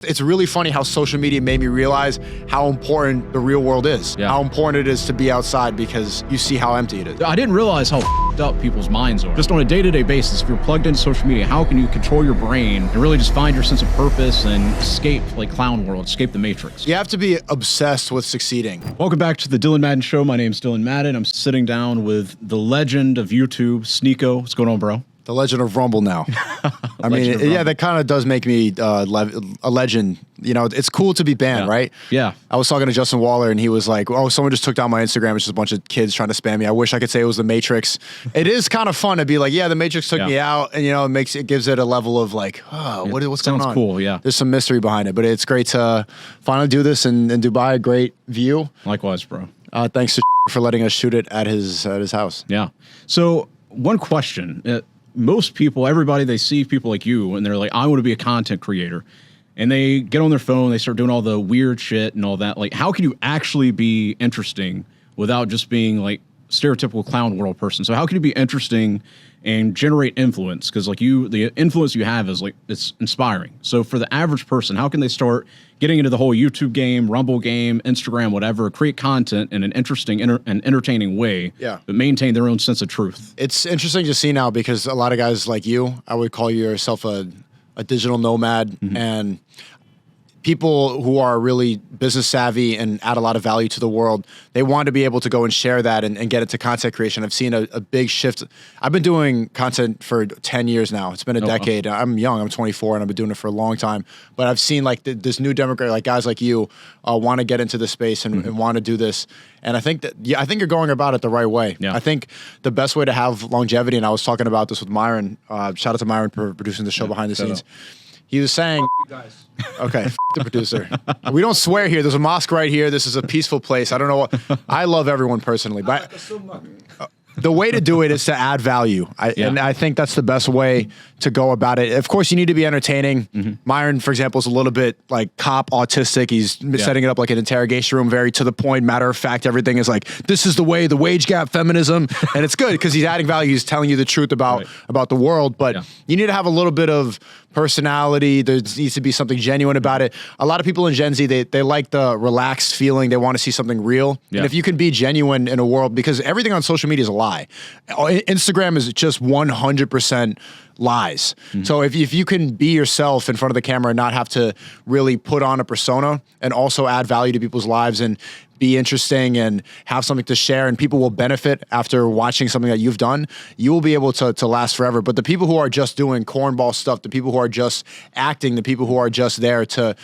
It's really funny how social media made me realize how important the real world is. Yeah. How important it is to be outside because you see how empty it is. I didn't realize how f***ed up people's minds are. Just on a day-to-day basis, if you're plugged into social media, how can you control your brain and really just find your sense of purpose and escape like clown world, escape the matrix? You have to be obsessed with succeeding. Welcome back to the Dylan Madden Show. My name's Dylan Madden. I'm sitting down with the legend of YouTube, Sneako. What's going on, bro? The legend of Rumble now. I mean, yeah, that kind of does make me a legend. You know, it's cool to be banned, right? Yeah. I was talking to Justin Waller, and he was like, oh, someone just took down my Instagram. It's just a bunch of kids trying to spam me. I wish I could say it was the Matrix. It is kind of fun to be like, yeah, the Matrix took me out, and, you know, it gives it a level of like, oh, what's going on? Sounds cool, yeah. There's some mystery behind it, but it's great to finally do this in Dubai. A great view. Likewise, bro. Thanks to for letting us shoot it at his house. Yeah. So one question. Most people, everybody, they see people like you and they're like, I want to be a content creator. And they get on their phone, they start doing all the weird shit and all that. Like, how can you actually be interesting without just being like stereotypical clown world person? So how can you be interesting and generate influence? Because like the influence you have is like, it's inspiring. So for the average person, how can they start getting into the whole YouTube game, Rumble game, Instagram, whatever, create content in an interesting and entertaining way, but maintain their own sense of truth? It's interesting to see now because a lot of guys like you, I would call yourself a digital nomad, and people who are really business savvy and add a lot of value to the world, they want to be able to go and share that and get into content creation. I've seen a big shift. I've been doing content for 10 years now. It's been a decade. I'm young, I'm 24, and I've been doing it for a long time. But I've seen like this new demographic, like guys like you, want to get into this space and want to do this. And I think that, I think you're going about it the right way. Yeah. I think the best way to have longevity, and I was talking about this with Myron, shout out to Myron for producing the show behind the scenes. He was saying, you guys. Okay, the producer. We don't swear here. There's a mosque right here. This is a peaceful place. I don't know what. I love everyone personally, but the way to do it is to add value. And I think that's the best way to go about it. Of course, you need to be entertaining. Myron, for example, is a little bit like cop autistic. He's setting it up like an interrogation room, very to the point, matter of fact. Everything is like, this is the way, the wage gap, feminism. And it's good because he's adding value. He's telling you the truth about the world. But you need to have a little bit of personality. There needs to be something genuine about it. A lot of people in Gen Z, they like the relaxed feeling. They want to see something real. And if you can be genuine in a world, because everything on social media is a lie. Instagram is just 100% lies. So if you can be yourself in front of the camera and not have to really put on a persona and also add value to people's lives and be interesting and have something to share, and people will benefit after watching something that you've done, you will be able to last forever. But the people who are just doing cornball stuff, the people who are just acting, the people who are just there to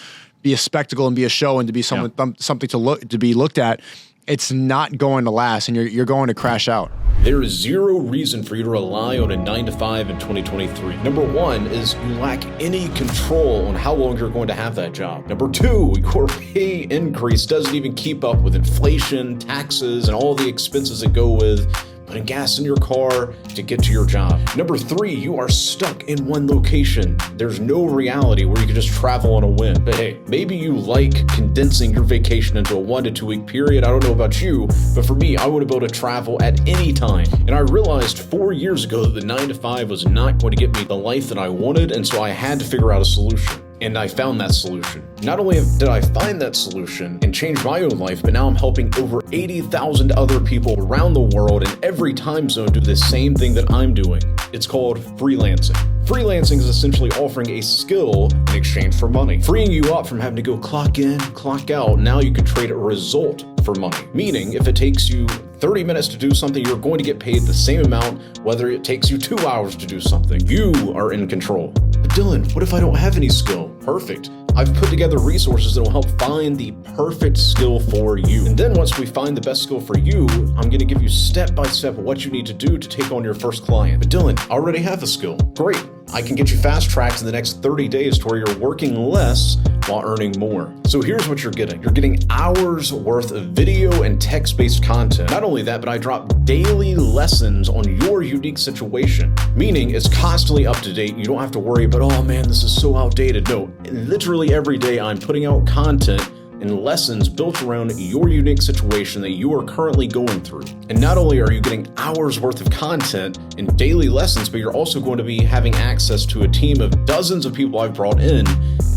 be a spectacle and be a show and to be something to be looked at, it's not going to last, and you're going to crash out. There is zero reason for you to rely on a 9-to-5 in 2023. Number one is you lack any control on how long you're going to have that job. Number two, your pay increase doesn't even keep up with inflation, taxes, and all the expenses that go with putting gas in your car to get to your job. Number three, you are stuck in one location. There's no reality where you can just travel on a whim. But hey, maybe you like condensing your vacation into a 1 to 2 week period. I don't know about you, but for me, I want to be able to travel at any time. And I realized 4 years ago that the 9-to-5 was not going to get me the life that I wanted, and so I had to figure out a solution. And I found that solution. Not only did I find that solution and change my own life, but now I'm helping over 80,000 other people around the world in every time zone do the same thing that I'm doing. It's called freelancing. Freelancing is essentially offering a skill in exchange for money, freeing you up from having to go clock in, clock out. Now you can trade a result for money. Meaning, if it takes you 30 minutes to do something, you're going to get paid the same amount, whether it takes you 2 hours to do something. You are in control. But Dylan, what if I don't have any skill? Perfect. I've put together resources that will help find the perfect skill for you. And then once we find the best skill for you, I'm going to give you step-by-step what you need to do to take on your first client. But Dylan, I already have a skill. Great. I can get you fast-tracked in the next 30 days to where you're working less while earning more. So here's what you're getting. You're getting hours worth of video and text-based content. Not only that, but I drop daily lessons on your unique situation, meaning it's constantly up to date. You don't have to worry about, oh man, this is so outdated. No, literally every day I'm putting out content and lessons built around your unique situation that you are currently going through. And not only are you getting hours worth of content and daily lessons, but you're also going to be having access to a team of dozens of people I've brought in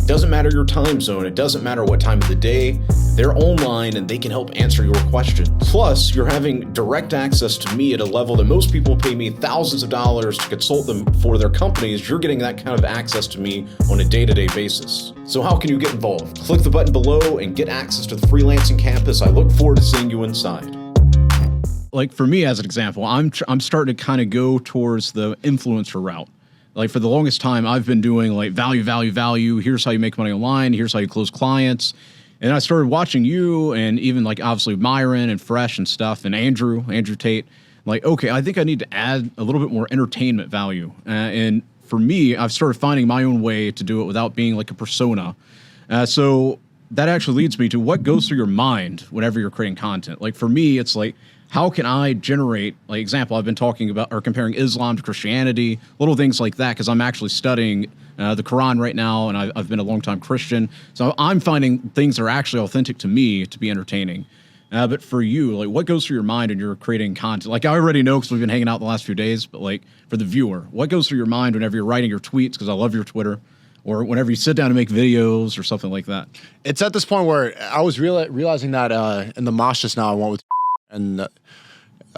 Doesn't matter your time zone. It doesn't matter what time of the day. They're online and they can help answer your questions. Plus, you're having direct access to me at a level that most people pay me thousands of dollars to consult them for their companies. You're getting that kind of access to me on a day-to-day basis. So how can you get involved? Click the button below and get access to the Freelancing Campus. I look forward to seeing you inside. Like for me, as an example, I'm starting to kind of go towards the influencer route. Like for the longest time, I've been doing like value. Here's how you make money online. Here's how you close clients. And I started watching you and even like obviously Myron and Fresh and stuff and Andrew Tate. Like, okay, I think I need to add a little bit more entertainment value. And for me, I've started finding my own way to do it without being like a persona. So that actually leads me to what goes through your mind whenever you're creating content. Like for me, it's like, how can I generate, like example, I've been talking about or comparing Islam to Christianity, little things like that, because I'm actually studying the Quran right now, and I've been a longtime Christian. So I'm finding things that are actually authentic to me to be entertaining. But for you, like what goes through your mind when you're creating content? Like I already know because we've been hanging out the last few days, but like for the viewer, what goes through your mind whenever you're writing your tweets, because I love your Twitter, or whenever you sit down to make videos or something like that? It's at this point where I was realizing that in the mosque just now I went with and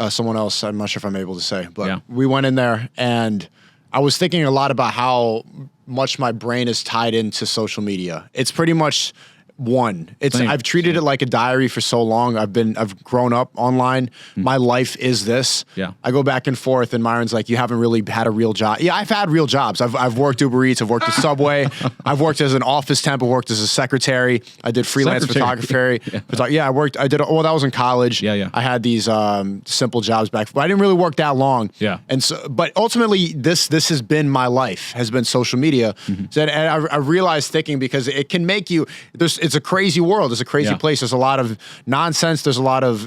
someone else, I'm not sure if I'm able to say, but we went in there and I was thinking a lot about how much my brain is tied into social media. It's pretty much one. I've treated it like a diary for so long. I've grown up online. My life is this. Yeah. I go back and forth, and Myron's like, "You haven't really had a real job." Yeah, I've had real jobs. I've worked Uber Eats. I've worked at Subway. I've worked as an office temp. I've worked as a secretary. I did freelance photography. I worked. I did. Oh, that was in college. Yeah. I had these simple jobs back, but I didn't really work that long. Yeah. And so, but ultimately, this has been my life. Has been social media. So, and I realized thinking because it can make you. It's a crazy world. It's a crazy place. There's a lot of nonsense. There's a lot of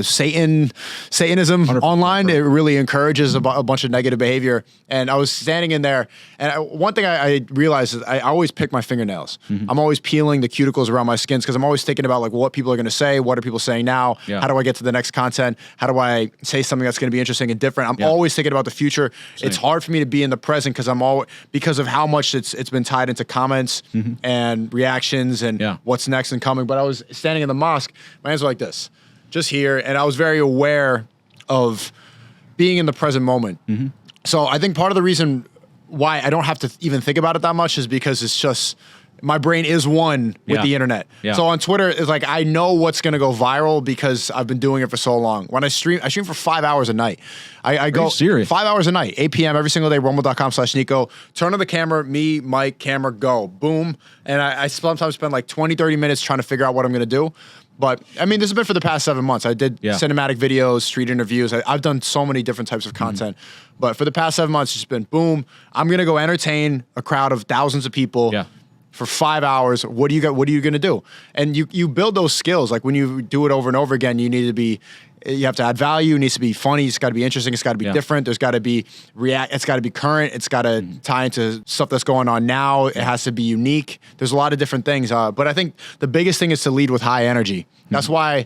Satanism 100%. Online. It really encourages a bunch of negative behavior. And I was standing in there, and one thing I realized is I always pick my fingernails. I'm always peeling the cuticles around my skins because I'm always thinking about like what people are going to say. What are people saying now? How do I get to the next content? How do I say something that's going to be interesting and different? I'm always thinking about the future. Same. It's hard for me to be in the present because of how much it's been tied into comments and reactions and what's next and coming. But I was standing in the mosque, my hands were like this, just here, and I was very aware of being in the present moment. So I think part of the reason why I don't have to even think about it that much is because it's just my brain is one with the internet. So on Twitter, it's like I know what's going to go viral because I've been doing it for so long. When I stream for 5 hours a night. I go 5 hours a night, 8 p.m. every single day, rumble.com/Sneako. Turn on the camera, me, Mike, camera, go. Boom. And I sometimes spend like 20, 30 minutes trying to figure out what I'm going to do. But, I mean, this has been for the past 7 months. I did cinematic videos, street interviews. I've done so many different types of content. But for the past 7 months, it's just been, boom, I'm going to go entertain a crowd of thousands of people. For 5 hours, what are you going to do? And you build those skills. Like when you do it over and over again, you have to add value. It needs to be funny. It's got to be interesting. It's got to be different. There's got to be It's got to be current. It's got to tie into stuff that's going on now. It has to be unique. There's a lot of different things. But I think the biggest thing is to lead with high energy. That's why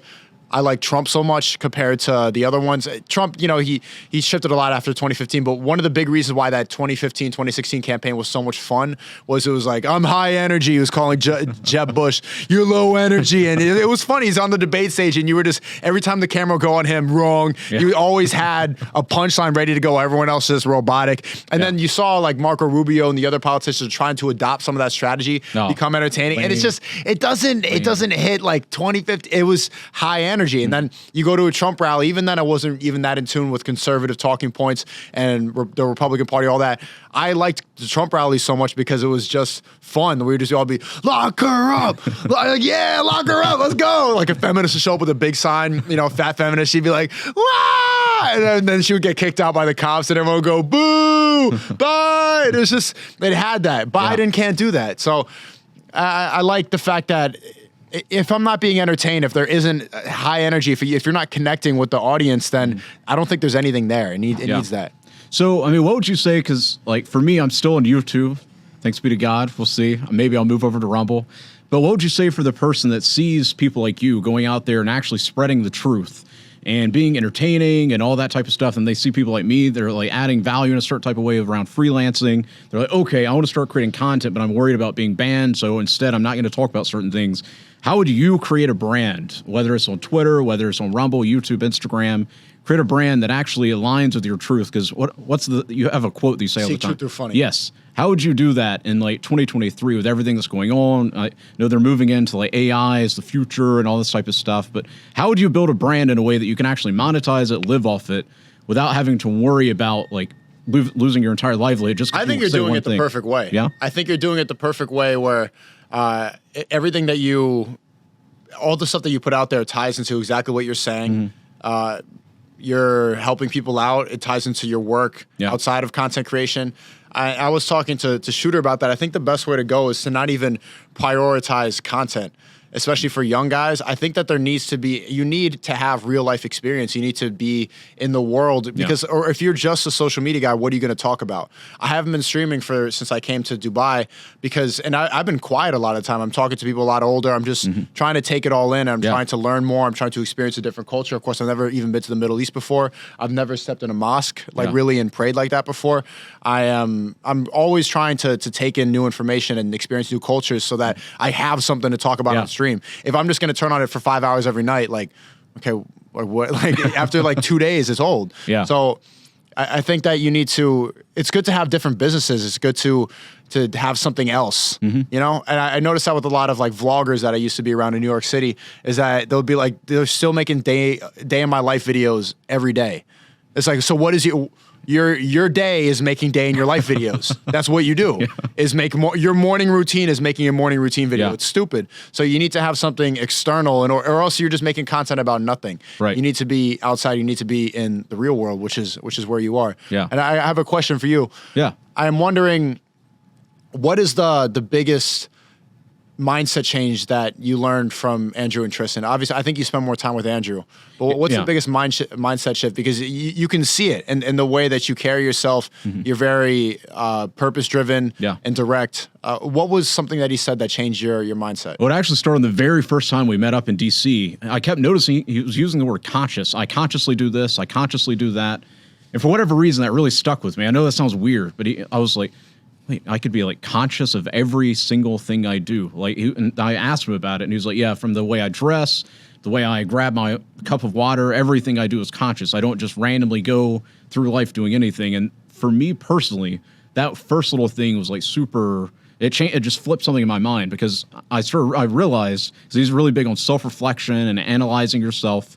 I like Trump so much compared to the other ones. Trump, he shifted a lot after 2015, but one of the big reasons why that 2015, 2016 campaign was so much fun was it was like, I'm high energy. He was calling Jeb Bush, you're low energy. And it was funny. He's on the debate stage and you were just, every time the camera would go on him, wrong. You always had a punchline ready to go. Everyone else is robotic. And then you saw like Marco Rubio and the other politicians trying to adopt some of that strategy, become entertaining. And it's just, it doesn't hit like 2015. It was high energy. And then you go to a Trump rally, even then I wasn't even that in tune with conservative talking points and the Republican Party, all that. I liked the Trump rally so much because it was just fun. We would just all be, lock her up. Like, yeah, lock her up. Let's go. Like a feminist would show up with a big sign, fat feminist. She'd be like, wah! And then she would get kicked out by the cops and everyone would go, boo, bye. It had that. Biden can't do that. So I like the fact that if I'm not being entertained, if there isn't high energy, if you're not connecting with the audience, then I don't think there's anything there. It needs that. So, I mean, what would you say? Because, like, for me, I'm still on YouTube. Thanks be to God. We'll see. Maybe I'll move over to Rumble. But what would you say for the person that sees people like you going out there and actually spreading the truth and being entertaining and all that type of stuff. And they see people like me, they're like adding value in a certain type of way around freelancing. They're like, okay, I want to start creating content, but I'm worried about being banned. So instead, I'm not going to talk about certain things. How would you create a brand, whether it's on Twitter, whether it's on Rumble, YouTube, Instagram, create a brand that actually aligns with your truth? Because you have a quote that you say all the time. Truth through funny. Yes. How would you do that in like 2023 with everything that's going on? I know they're moving into like AI as the future and all this type of stuff, but how would you build a brand in a way that you can actually monetize it, live off it, without having to worry about like losing your entire livelihood? Just I think you're doing it the perfect way. Yeah, I think you're doing it the perfect way where everything that all the stuff that you put out there ties into exactly what you're saying. You're helping people out. It ties into your work outside of content creation. I was talking to Shooter about that. I think the best way to go is to not even prioritize content, especially for young guys. I think that you need to have real life experience. You need to be in the world because, or if you're just a social media guy, what are you going to talk about? I haven't been streaming since I came to Dubai and I've been quiet a lot of the time. I'm talking to people a lot older. I'm just trying to take it all in. I'm trying to learn more. I'm trying to experience a different culture. Of course, I've never even been to the Middle East before. I've never stepped in a mosque really and prayed like that before. I'm always trying to take in new information and experience new cultures so that I have something to talk about on stream. If I'm just going to turn on it for 5 hours every night, like, okay, what? Like after like 2 days, it's old. Yeah. So I think that it's good to have different businesses. It's good to have something else, you know? And I noticed that with a lot of like vloggers that I used to be around in New York City is that they're still making day in my life videos every day. It's like, so what is your day is making day in your life videos. That's what you do. Is make your morning routine is making a morning routine video. It's stupid. So you need to have something external, or else you're just making content about nothing. Right. You need to be outside. You need to be in the real world, which is where you are. Yeah. And I have a question for you. Yeah. I am wondering, what is the biggest mindset change that you learned from Andrew and Tristan? Obviously, I think you spend more time with Andrew, but what's the biggest mindset shift? Because you can see it in the way that you carry yourself. You're very purpose-driven and direct. What was something that he said that changed your mindset? Well, it actually started the very first time we met up in DC. I kept noticing he was using the word conscious. I consciously do this. I consciously do that. And for whatever reason, that really stuck with me. I know that sounds weird, but I was like, wait, I could be like conscious of every single thing I do. And I asked him about it, and he was like, yeah, from the way I dress, the way I grab my cup of water, everything I do is conscious. I don't just randomly go through life doing anything. And for me personally, that first little thing was like super. It just flipped something in my mind because I realized, because he's really big on self-reflection and analyzing yourself.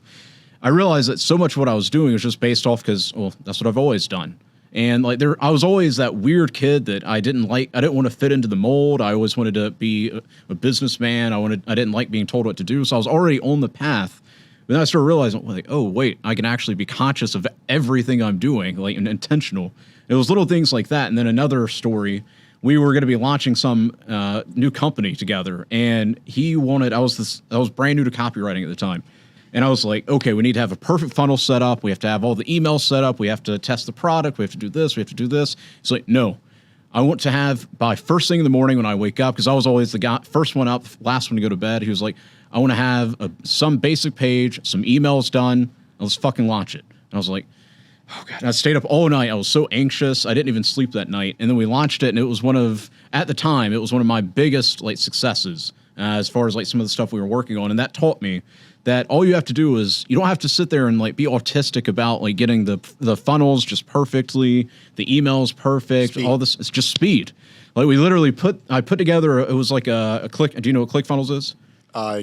I realized that so much of what I was doing was just based off because, well, that's what I've always done. And like I was always that weird kid that I didn't want to fit into the mold. I always wanted to be a businessman. I didn't like being told what to do. So I was already on the path. But then I started realizing, like, oh wait, I can actually be conscious of everything I'm doing, like, and intentional. It was little things like that. And then another story, we were going to be launching some new company together, and I was brand new to copywriting at the time. And I was like, okay, we need to have a perfect funnel set up. We have to have all the emails set up. We have to test the product. We have to do this. We have to do this. He's like, no, I want to have by first thing in the morning when I wake up, because I was always the guy, first one up, last one to go to bed. He was like, I want to have some basic page, some emails done, and let's fucking launch it. And I was like, oh God. And I stayed up all night. I was so anxious. I didn't even sleep that night. And then we launched it, and it was at the time, it was one of my biggest like successes as far as like some of the stuff we were working on. And that taught me that all you have to do is, you don't have to sit there and like be autistic about like getting the funnels just perfectly, the emails perfect, all this. It's just speed. Like we literally I put together, it was like a click. Do you know what ClickFunnels is?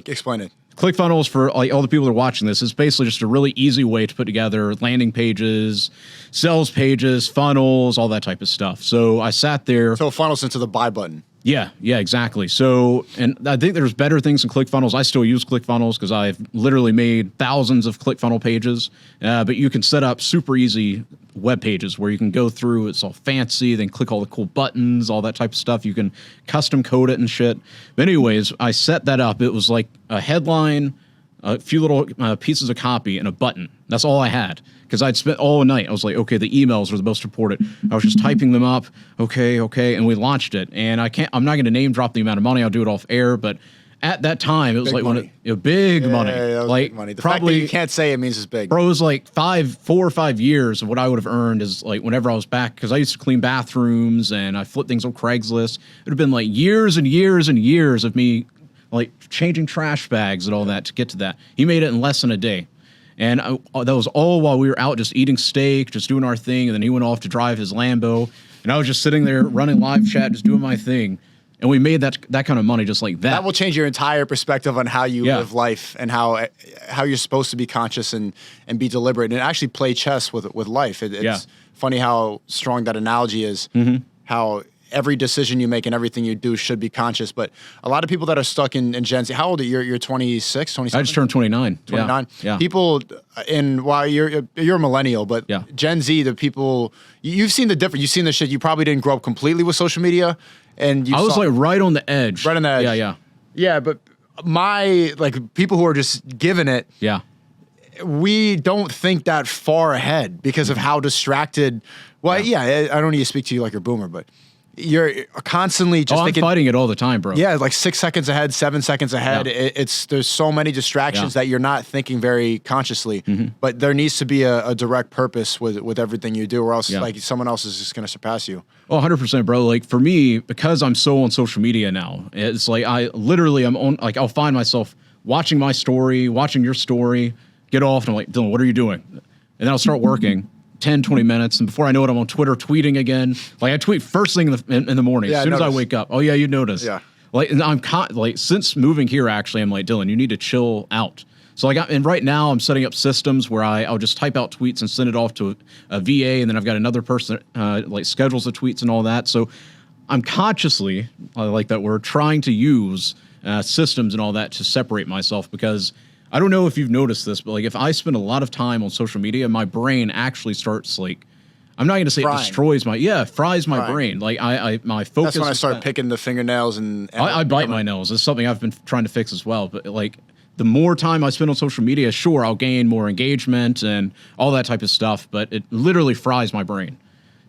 Explain it. ClickFunnels, for like all the people that are watching this, is basically just a really easy way to put together landing pages, sales pages, funnels, all that type of stuff. So I sat there. So it funnels into the buy button. Yeah, exactly. So, and I think there's better things than ClickFunnels. I still use ClickFunnels because I've literally made thousands of ClickFunnels pages. But you can set up super easy web pages where you can go through. It's all fancy. Then click all the cool buttons, all that type of stuff. You can custom code it and shit. But anyways, I set that up. It was like a headline, a few little pieces of copy, and a button. That's all I had. Because I'd spent all night. I was like, okay, the emails are the most important. I was just typing them up. Okay. And we launched it. And I'm not going to name drop the amount of money. I'll do it off air. But at that time, it was Big like money. big money. Yeah, that was like big money. The probably fact that you can't say it means it's big. bro, it was like 4 or 5 years of what I would have earned is like whenever I was back, because I used to clean bathrooms and I flipped things on Craigslist. It would have been like years and years and years of me like changing trash bags and all that to get to that. He made it in less than a day. And that was all while we were out just eating steak, just doing our thing. And then he went off to drive his Lambo. And I was just sitting there running live chat, just doing my thing. And we made that kind of money just like that. That will change your entire perspective on how you live life and how you're supposed to be conscious and be deliberate and actually play chess with life. It's funny how strong that analogy is, how every decision you make and everything you do should be conscious. But a lot of people that are stuck in Gen Z, how old are you? You're 26, 27? I just turned 29. 29. Yeah. People you're a millennial, but Gen Z, the people, you've seen the difference. You've seen the shit. You probably didn't grow up completely with social media. And I was like right on the edge. Right on the edge. Yeah. Yeah, but people who are just giving it. Yeah. We don't think that far ahead because of how distracted. Well, I don't need to speak to you like you're a boomer, but you're constantly just thinking. I'm fighting it all the time, bro. Yeah, like 6 seconds ahead, 7 seconds ahead. Yeah. There's so many distractions that you're not thinking very consciously. But there needs to be a direct purpose with everything you do, or else like someone else is just going to surpass you. Oh, 100%, bro. Like for me, because I'm so on social media now, it's like I'm on. Like I'll find myself watching my story, watching your story, get off, and I'm like, Dylan, what are you doing? And then I'll start working. 10, 20 minutes, and before I know it, I'm on Twitter tweeting again. Like I tweet first thing in the morning, as soon as I wake up. Oh yeah, you notice. Yeah. Like, and I'm like since moving here, actually, I'm like, Dylan, you need to chill out. So like, and right now I'm setting up systems where I'll just type out tweets and send it off to a VA, and then I've got another person like schedules the tweets and all that. So I'm consciously, I like that word, trying to use systems and all that to separate myself, because I don't know if you've noticed this, but like if I spend a lot of time on social media, my brain actually starts like, I'm not going to say it destroys fries my brain. Like my focus. That's when I start picking the fingernails and I bite my nails. It's something I've been trying to fix as well. But like the more time I spend on social media, sure, I'll gain more engagement and all that type of stuff, but it literally fries my brain.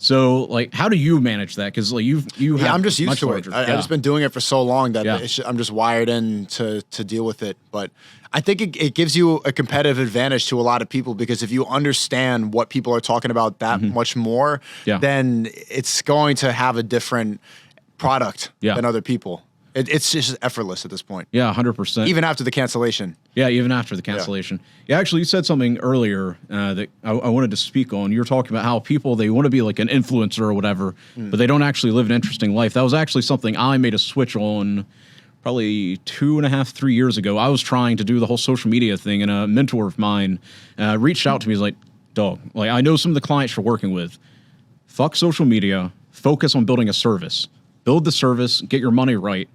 So, like, how do you manage that? Because, like, I'm just used to it. I've just been doing it for so long that I'm just wired in to deal with it. But I think it gives you a competitive advantage to a lot of people, because if you understand what people are talking about that much more, then it's going to have a different product than other people. It's just effortless at this point. Yeah, 100%. Even after the cancellation. Yeah, even after the cancellation. Yeah, actually, you said something earlier that I wanted to speak on. You were talking about how people, they want to be like an influencer or whatever, but they don't actually live an interesting life. That was actually something I made a switch on probably 2.5, 3 years ago. I was trying to do the whole social media thing, and a mentor of mine reached out to me. He's like, dog, like, I know some of the clients you're working with. Fuck social media. Focus on building a service. Build the service, get your money right,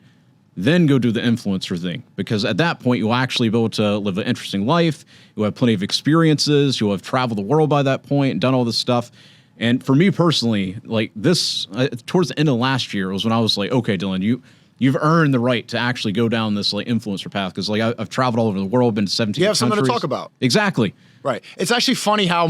then go do the influencer thing. Because at that point, you'll actually be able to live an interesting life. You'll have plenty of experiences. You'll have traveled the world by that point and done all this stuff. And for me personally, like this, towards the end of last year was when I was like, okay, Dylan, you've earned the right to actually go down this like influencer path. Because like I've traveled all over the world, been to 17 countries. You have something to talk about. Exactly. Right. It's actually funny how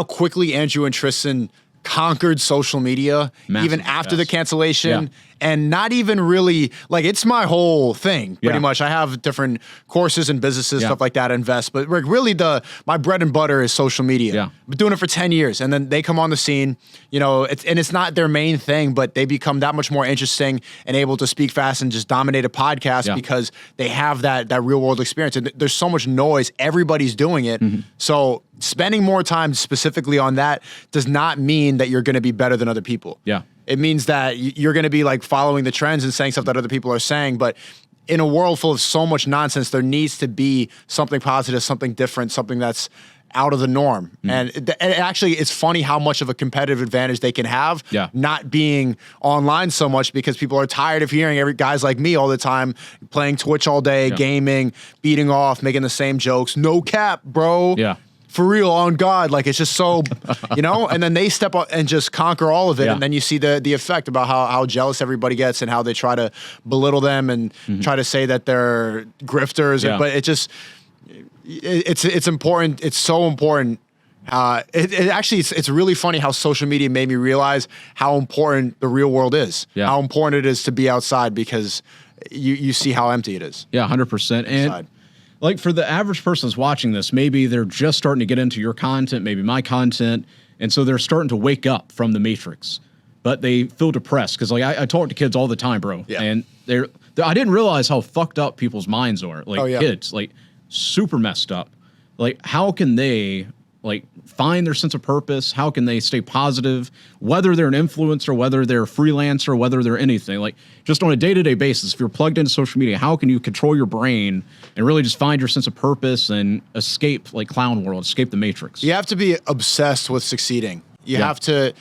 quickly Andrew and Tristan conquered social media, even after the cancellation, and not even really, like, it's my whole thing, pretty much. I have different courses and businesses, stuff like that, I invest, but really my bread and butter is social media. I've been doing it for 10 years, and then they come on the scene, it's not their main thing, but they become that much more interesting and able to speak fast and just dominate a podcast because they have that real world experience. And there's so much noise, everybody's doing it. So spending more time specifically on that does not mean that you're going to be better than other people. It means that you're going to be like following the trends and saying stuff that other people are saying. But in a world full of so much nonsense, there needs to be something positive, something different, something that's out of the norm. And actually, it's funny how much of a competitive advantage they can have not being online so much, because people are tired of hearing guys like me all the time playing Twitch all day, gaming, beating off, making the same jokes. No cap, bro. For real, on God, like, it's just so, and then they step up and just conquer all of it, and then you see the effect about how jealous everybody gets and how they try to belittle them and try to say that they're grifters, but it's important. It's so important. It's really funny how social media made me realize how important the real world is, how important it is to be outside, because you see how empty it is. Yeah, 100%. And like for the average person that's watching this, maybe they're just starting to get into your content, maybe my content, and so they're starting to wake up from the matrix, but they feel depressed because like I talk to kids all the time, bro, and I didn't realize how fucked up people's minds are. Like kids, like super messed up. Like how can they like find their sense of purpose? How can they stay positive, whether they're an influencer, whether they're a freelancer, whether they're anything, like just on a day-to-day basis, if you're plugged into social media, how can you control your brain and really just find your sense of purpose and escape like clown world, escape the matrix? You have to be obsessed with succeeding. You have to,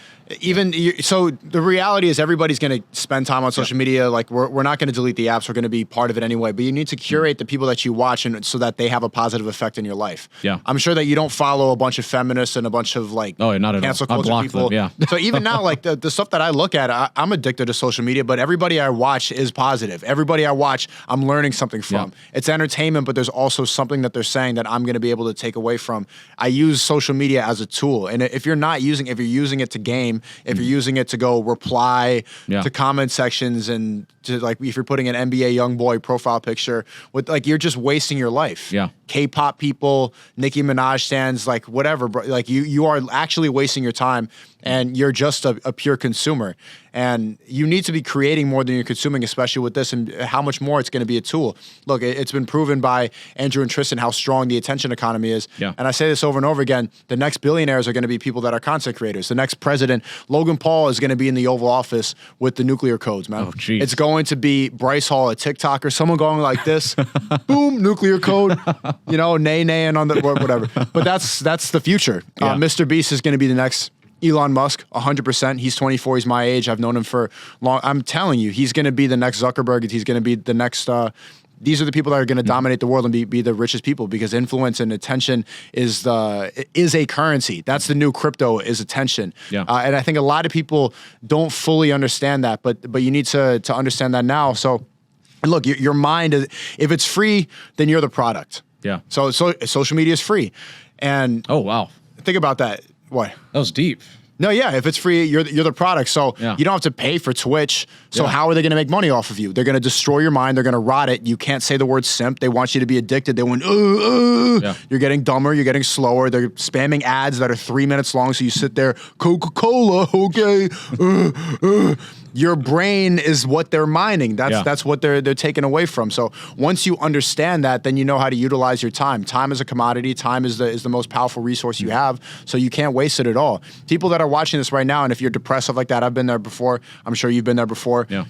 so the reality is everybody's going to spend time on social media. Like we're not going to delete the apps. We're going to be part of it anyway, but you need to curate the people that you watch and so that they have a positive effect in your life. Yeah. I'm sure that you don't follow a bunch of feminists and a bunch of like cancel culture people. Them, So even now, like the stuff that I look at, I'm addicted to social media, but everybody I watch is positive. Everybody I watch, I'm learning something from. It's entertainment, but there's also something that they're saying that I'm going to be able to take away from. I use social media as a tool. And if you're using it to game, if you're using it to go reply to comment sections and to like, if you're putting an NBA young boy profile picture with like, you're just wasting your life. Yeah. K-pop people, Nicki Minaj stands, like whatever, bro. Like you are actually wasting your time and you're just a pure consumer. And you need to be creating more than you're consuming, especially with this and how much more it's going to be a tool. Look, it's been proven by Andrew and Tristan how strong the attention economy is. Yeah. And I say this over and over again, the next billionaires are going to be people that are content creators. The next president, Logan Paul, is going to be in the Oval Office with the nuclear codes, man. Oh, geez. It's going to be Bryce Hall, a TikToker, someone going like this, boom, nuclear code, you know, nay-naying on the whatever. But that's the future. Mr. Beast is going to be the next Elon Musk, 100%. He's 24. He's my age. I've known him for long. I'm telling you, he's going to be the next Zuckerberg. He's going to be the next. These are the people that are going to dominate the world and be the richest people because influence and attention is a currency. That's the new crypto is attention. Yeah. And I think a lot of people don't fully understand that, but you need to understand that now. So, look, your mind is, if it's free, then you're the product. Yeah. So social media is free, and oh wow, think about that. What? That was deep. No, yeah. If it's free, you're the product. So you don't have to pay for Twitch. So how are they going to make money off of you? They're going to destroy your mind. They're going to rot it. You can't say the word simp. They want you to be addicted. They want, You're getting dumber. You're getting slower. They're spamming ads that are 3 minutes long. So you sit there, Coca-Cola, okay. Your brain is what they're mining. That's what they're taking away from. So once you understand that, then you know how to utilize your time. Time is a commodity. Time is the most powerful resource you have. So you can't waste it at all. People that are watching this right now, and if you're depressed, stuff like that, I've been there before. I'm sure you've been there before. Yeah.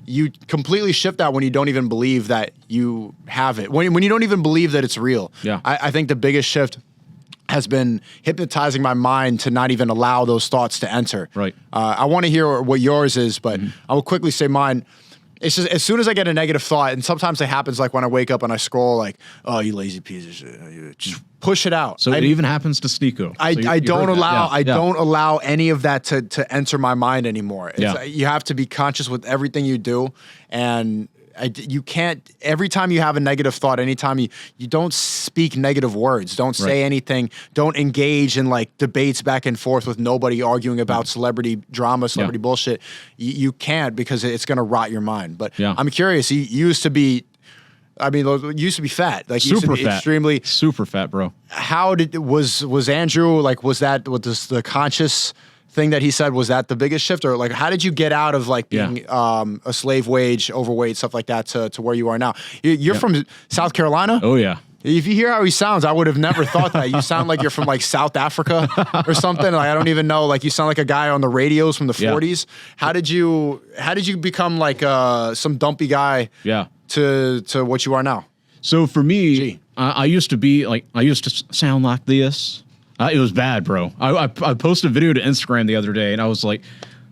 You completely shift that when you don't even believe that you have it. When you don't even believe that it's real. Yeah. I think the biggest shift has been hypnotizing my mind to not even allow those thoughts to enter. Right. I want to hear what yours is, but I will quickly say mine. It's just as soon as I get a negative thought, and sometimes it happens like when I wake up and I scroll like, oh, you lazy piece of shit. Just push it out. So it even happens to Sneako. I don't allow any of that to enter my mind anymore. You have to be conscious with everything you do, and you can't, every time you have a negative thought, anytime you don't speak negative words, don't say anything, don't engage in like debates back and forth with nobody arguing about celebrity drama, celebrity bullshit. You can't, because it's going to rot your mind. But I'm curious, you used to be, you used to be fat, like super fat, extremely super fat, bro. How was Andrew, like, was the conscious thing that he said, was that the biggest shift, or like how did you get out of like being a slave wage, overweight, stuff like that to where you are now? You're from South Carolina? Oh yeah. If you hear how he sounds, I would have never thought that. You sound like you're from like South Africa or something. Like I don't even know. Like you sound like a guy on the radios from the 40s. How did you become like some dumpy guy to what you are now? So for me, I used to sound like this. It was bad, bro. I posted a video to Instagram the other day, and I was like,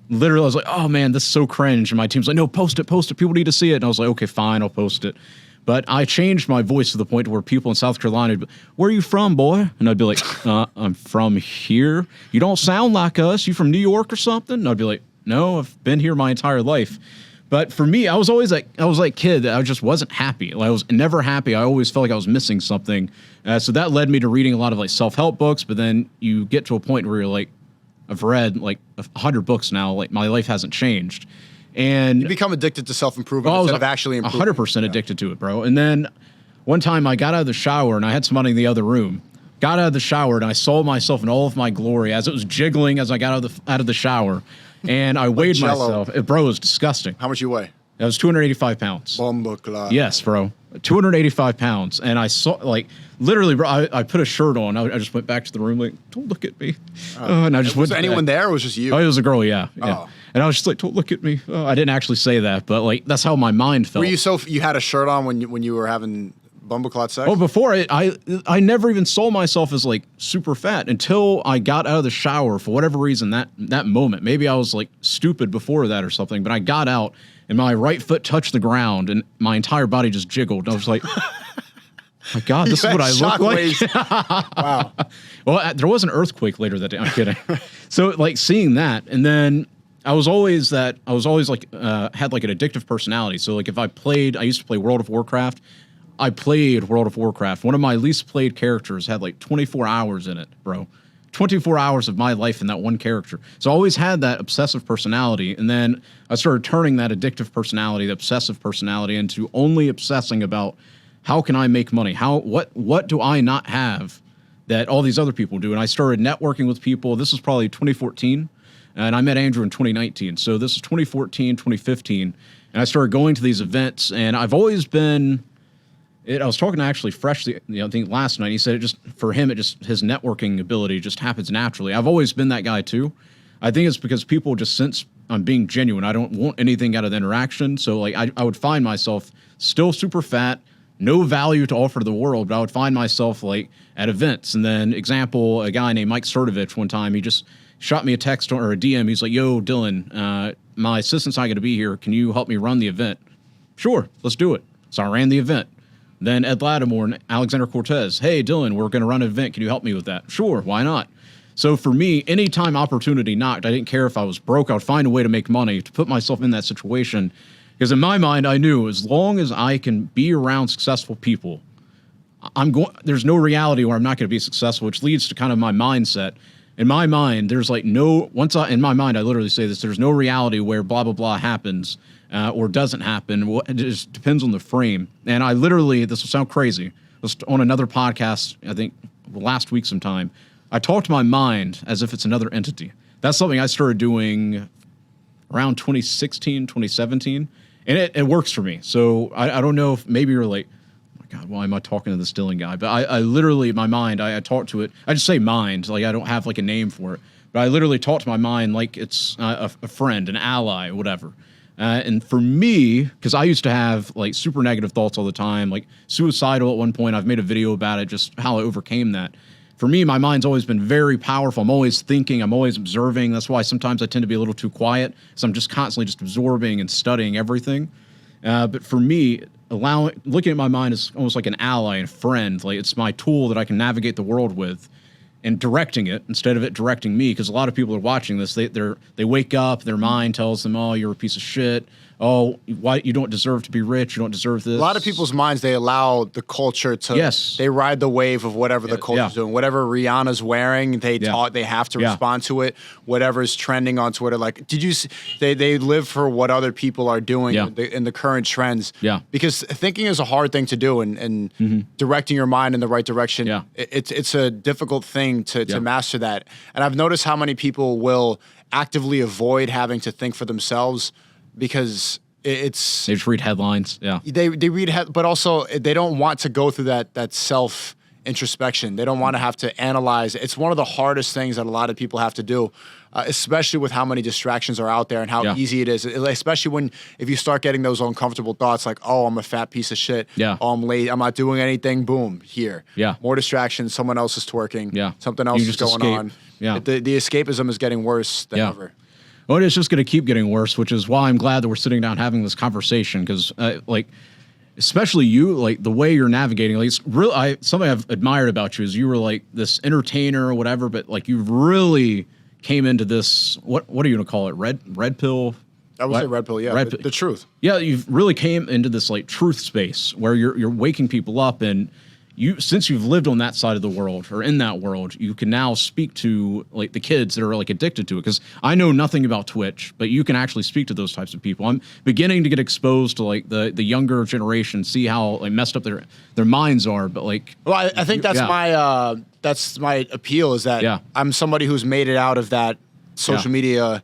literally, I was like, oh man, this is so cringe. And my team's like, no, post it. People need to see it. And I was like, okay, fine, I'll post it. But I changed my voice to the point where people in South Carolina would be, where are you from, boy? And I'd be like, I'm from here. You don't sound like us. You from New York or something? And I'd be like, no, I've been here my entire life. But for me, I was always like, kid, I just wasn't happy. Like, I was never happy. I always felt like I was missing something. So that led me to reading a lot of like self-help books. But then you get to a point where you're like, I've read like 100 books now. Like my life hasn't changed. And You become addicted to self-improvement instead of actually improving. 100% addicted to it, bro. And then one time I got out of the shower and I had somebody in the other room. Got out of the shower and I saw myself in all of my glory as it was jiggling as I got out of the shower. And I weighed myself. Bro, it was disgusting. How much you weigh? I was 285 pounds. Bomba clad. Yes, bro. 285 pounds. And I saw, like, literally, bro, I put a shirt on. I just went back to the room, like, don't look at me. And I just Was anyone there or was it just you? Oh, it was a girl, yeah. Oh. And I was just like, don't look at me. Oh, I didn't actually say that, but, like, that's how my mind felt. Were you you had a shirt on when you were having bumbleclot sex? Oh, before I never even saw myself as like super fat until I got out of the shower for whatever reason that moment. Maybe I was like stupid before that or something, but I got out and my right foot touched the ground and my entire body just jiggled. I was like, my God, this is what I look like. Wow. Well, there was an earthquake later that day. I'm kidding. So like seeing that, and then I was always like had like an addictive personality. So like if I used to play World of Warcraft. I played World of Warcraft. One of my least played characters had like 24 hours in it, bro. 24 hours of my life in that one character. So I always had that obsessive personality. And then I started turning that addictive personality, the obsessive personality, into only obsessing about how can I make money? What do I not have that all these other people do? And I started networking with people. This was probably 2014. And I met Andrew in 2019. So this is 2014, 2015. And I started going to these events. And I've always been... I was talking to actually Fresh, I think last night. He said for him, his networking ability just happens naturally. I've always been that guy too. I think it's because people just sense I'm being genuine. I don't want anything out of the interaction. So like I would find myself still super fat, no value to offer to the world, but I would find myself like at events. And then a guy named Mike Certovich one time, he just shot me a text or a DM. He's like, yo, Dylan, my assistant's not going to be here. Can you help me run the event? Sure, let's do it. So I ran the event. Then Ed Lattimore and Alexander Cortez. Hey, Dylan, we're going to run an event. Can you help me with that? Sure, why not? So for me, anytime opportunity knocked, I didn't care if I was broke. I would find a way to make money to put myself in that situation. Because in my mind, I knew as long as I can be around successful people, there's no reality where I'm not going to be successful, which leads to kind of my mindset. In my mind, there's like in my mind, I literally say this, there's no reality where blah, blah, blah happens. Or doesn't happen. It just depends on the frame. And I literally, this will sound crazy, was on another podcast, I think last week sometime, I talked to my mind as if it's another entity. That's something I started doing around 2016, 2017, and it works for me. So I don't know if maybe you're like, oh my God, why am I talking to this Dylan guy? But I literally, my mind, I talk to it. I just say mind, like I don't have like a name for it. But I literally talk to my mind like it's a friend, an ally, whatever. And for me, because I used to have like super negative thoughts all the time, like suicidal at one point. I've made a video about it, just how I overcame that. For me, my mind's always been very powerful. I'm always thinking. I'm always observing. That's why sometimes I tend to be a little too quiet. So I'm just constantly just absorbing and studying everything. But for me, looking at my mind is almost like an ally and a friend. Like it's my tool that I can navigate the world with. And directing it instead of it directing me, because a lot of people are watching this. They wake up, their mind tells them, "Oh, you're a piece of shit. Oh, why you don't deserve to be rich? You don't deserve this." A lot of people's minds, they allow the culture to. Yes. They ride the wave of whatever the culture's doing. Whatever Rihanna's wearing, they have to respond to it. Whatever's trending on Twitter, like did you? They live for what other people are doing in the current trends. Yeah. Because thinking is a hard thing to do, and directing your mind in the right direction. Yeah. It's a difficult thing to master that. And I've noticed how many people will actively avoid having to think for themselves because they just read headlines. Yeah. They read, but also they don't want to go through that self introspection. They don't want to have to analyze. It's one of the hardest things that a lot of people have to do, especially with how many distractions are out there and how easy it is. Especially if you start getting those uncomfortable thoughts like, oh, I'm a fat piece of shit. Yeah. Oh, I'm late. I'm not doing anything. Boom, here. Yeah. More distractions. Someone else is twerking. Yeah. Something else is going on. Yeah. The escapism is getting worse than ever. Well, it's just going to keep getting worse, which is why I'm glad that we're sitting down having this conversation. Because, especially you, like the way you're navigating, like it's really, something I've admired about you is you were like this entertainer or whatever, but like you really came into this. What are you going to call it? Red pill. I would say red pill. Yeah, the truth. Yeah, you've really came into this like truth space where you're waking people up and since you've lived on that side of the world or in that world, you can now speak to like the kids that are like addicted to it. Because I know nothing about Twitch, but you can actually speak to those types of people. I'm beginning to get exposed to like the younger generation, see how like messed up their minds are. But like, well, I think that's my appeal is that I'm somebody who's made it out of that social media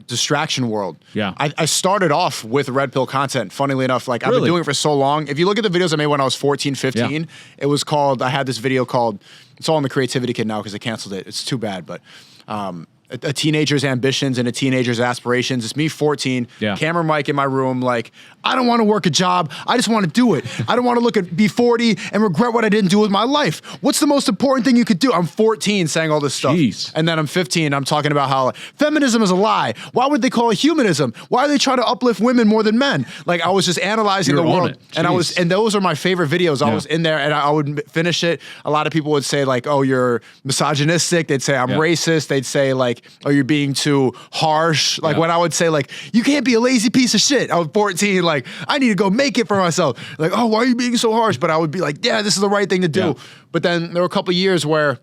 distraction world. Yeah. I started off with red pill content. Funnily enough, like I've been doing it for so long. If you look at the videos I made when I was 14, 15, it was called, I had this video called, it's all in the Creativity Kit now because they canceled it. It's too bad, but a teenager's ambitions and a teenager's aspirations. It's me, 14, camera mic in my room, like, I don't want to work a job. I just want to do it. I don't want to be 40 and regret what I didn't do with my life. What's the most important thing you could do? I'm 14 saying all this stuff. Jeez. And then I'm 15, I'm talking about how feminism is a lie. Why would they call it humanism? Why are they trying to uplift women more than men? Like, I was just analyzing the world. And those are my favorite videos. I was in there and I would finish it. A lot of people would say like, oh, you're misogynistic. They'd say I'm racist. They'd say like, oh, you're being too harsh. Like when I would say like, you can't be a lazy piece of shit. I was 14, like, I need to go make it for myself. Like, oh, why are you being so harsh? But I would be like, yeah, this is the right thing to do. But then there were a couple of years where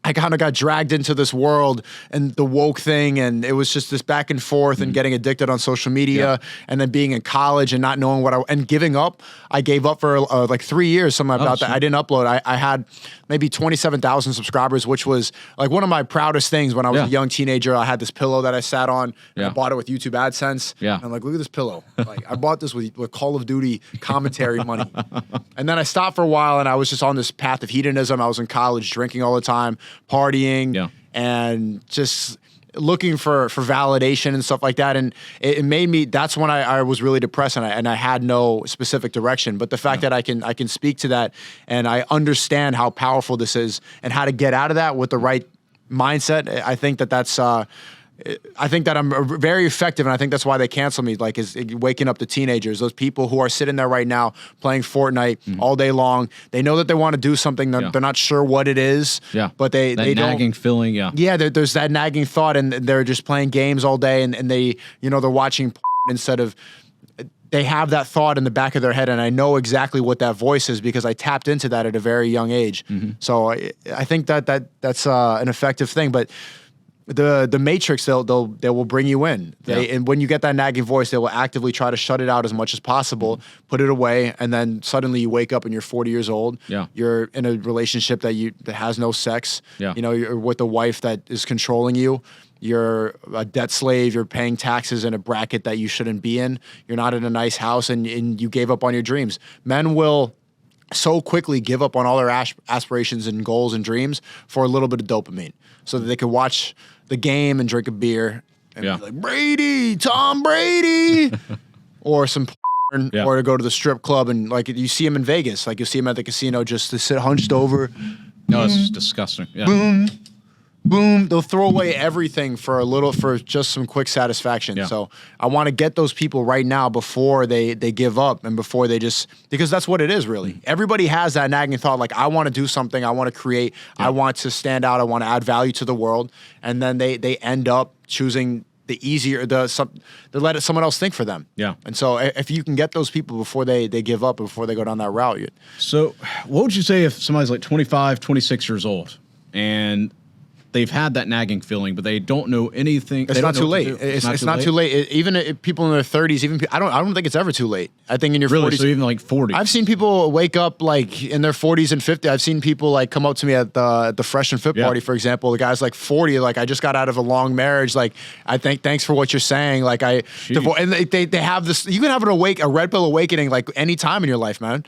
I kind of got dragged into this world and the woke thing, and it was just this back and forth and getting addicted on social media, and then being in college and not knowing and giving up. I gave up for like 3 years, something about that. I didn't upload. I had maybe 27,000 subscribers, which was like one of my proudest things when I was a young teenager. I had this pillow that I sat on. And I bought it with YouTube AdSense. And I'm like, look at this pillow. Like, I bought this with Call of Duty commentary money. And then I stopped for a while, and I was just on this path of hedonism. I was in college, drinking all the time, partying, and just looking for validation and stuff like that. And it made me, that's when I was really depressed, and I had no specific direction. But the fact that I can speak to that, and I understand how powerful this is and how to get out of that with the right mindset, I think that's I think that I'm very effective, and I think that's why they cancel me, like, is waking up the teenagers, those people who are sitting there right now playing Fortnite all day long. They know that they want to do something. They're not sure what it is, but they don't. Nagging feeling, there's that nagging thought, and they're just playing games all day, and they, they're watching instead of, they have that thought in the back of their head, and I know exactly what that voice is because I tapped into that at a very young age. So I think that's an effective thing, but the Matrix, they will bring you in. And when you get that nagging voice, they will actively try to shut it out as much as possible, put it away, and then suddenly you wake up and you're 40 years old. You're in a relationship that has no sex. You're with a wife that is controlling you. You're a debt slave. You're paying taxes in a bracket that you shouldn't be in. You're not in a nice house, and you gave up on your dreams. Men will so quickly give up on all their aspirations and goals and dreams for a little bit of dopamine, so that they can watch the game and drink a beer and be like, Brady, Tom Brady, or some or to go to the strip club, and like you see him in Vegas, like you see him at the casino just to sit hunched over. No, it's disgusting. Boom, boom. They'll throw away everything for just some quick satisfaction. So I want to get those people right now before they give up, and before they because that's what it is really. Everybody has that nagging thought, like, I want to do something, I want to create, I want to stand out, I want to add value to the world, and then they end up choosing the easier, to let someone else think for them. And so if you can get those people before they give up, before they go down that route. So what would you say if somebody's like 25, 26 years old, and they've had that nagging feeling, but they don't know anything. It's not too late. It's not too late. Even if people in their 30s, I don't think it's ever too late. I think in your 40s. So even like 40. I've seen people wake up like in their 40s and 50s. I've seen people like come up to me at the Fresh and Fit party, for example. The guy's like 40, like, I just got out of a long marriage. Like, thanks for what you're saying. Like, and they have this, you can have a red pill awakening like any time in your life, man.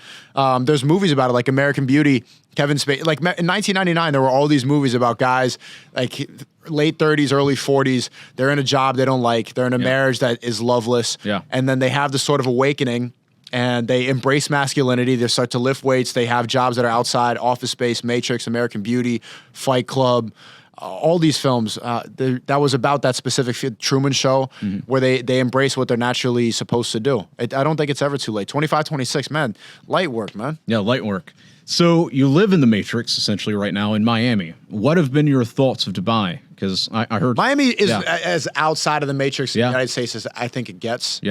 There's movies about it, like American Beauty. Kevin Spacey, like in 1999, there were all these movies about guys like late 30s, early 40s. They're in a job they don't like. They're in a marriage that is loveless. And then they have this sort of awakening, and they embrace masculinity. They start to lift weights. They have jobs that are outside, Office Space, Matrix, American Beauty, Fight Club. All these films, that was about that specific Truman Show, where they embrace what they're naturally supposed to do. I don't think it's ever too late. 25, 26, man, light work, man. Yeah, light work. So you live in the Matrix essentially right now in Miami. What have been your thoughts of Dubai? Because I heard Miami is as outside of the Matrix in the United States as I think it gets.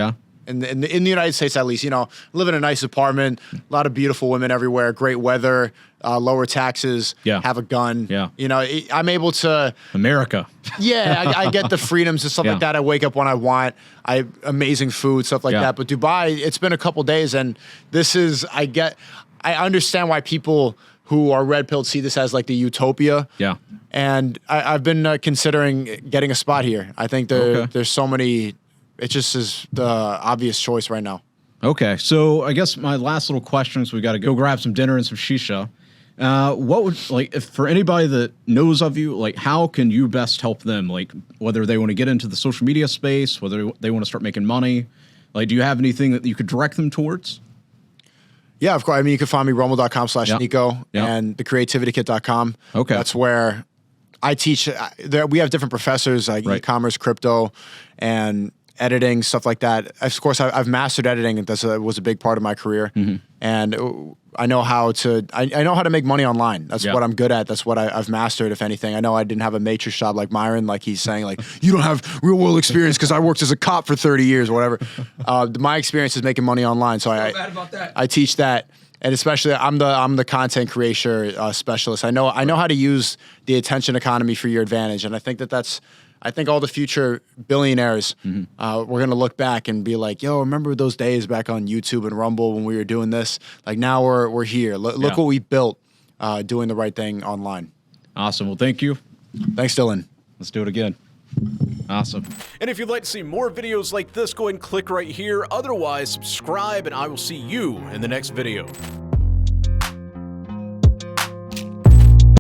in the United States at least. You know, live in a nice apartment, a lot of beautiful women everywhere, great weather, lower taxes, have a gun. You know, I'm able to America. I get the freedoms and stuff like that. I wake up when I want. I have amazing food, stuff like that. But Dubai, it's been a couple days, and this is I understand why people who are red pilled see this as like the utopia. And I've been considering getting a spot here. I think there's so many. It just is the obvious choice right now. Okay, so I guess my last little question is we got to go grab some dinner and some shisha. What would, like, if for anybody that knows of you, like, how can you best help them? Like, whether they want to get into the social media space, whether they want to start making money, like, do you have anything that you could direct them towards? Yeah, of course. I mean, you can find me rumble.com/Sneako and thecreativitykit.com. Okay. That's where I teach. We have different professors like e-commerce, crypto, and editing, stuff like that. Of course, I've mastered editing, and that was a big part of my career. And I know how to. I know how to make money online. That's what I'm good at. That's what I've mastered. If anything, I know I didn't have a matrix job like Myron, like he's saying, like you don't have real world experience because I worked as a cop for 30 years or whatever. My experience is making money online, so I teach that. And especially, I'm the content creator specialist. I know how to use the attention economy for your advantage, and I think that's. I think all the future billionaires, we're gonna look back and be like, "Yo, remember those days back on YouTube and Rumble when we were doing this? Like now we're here. Look what we built, doing the right thing online." Awesome. Well, thank you. Thanks, Dylan. Let's do it again. Awesome. And if you'd like to see more videos like this, go ahead and click right here. Otherwise, subscribe, and I will see you in the next video.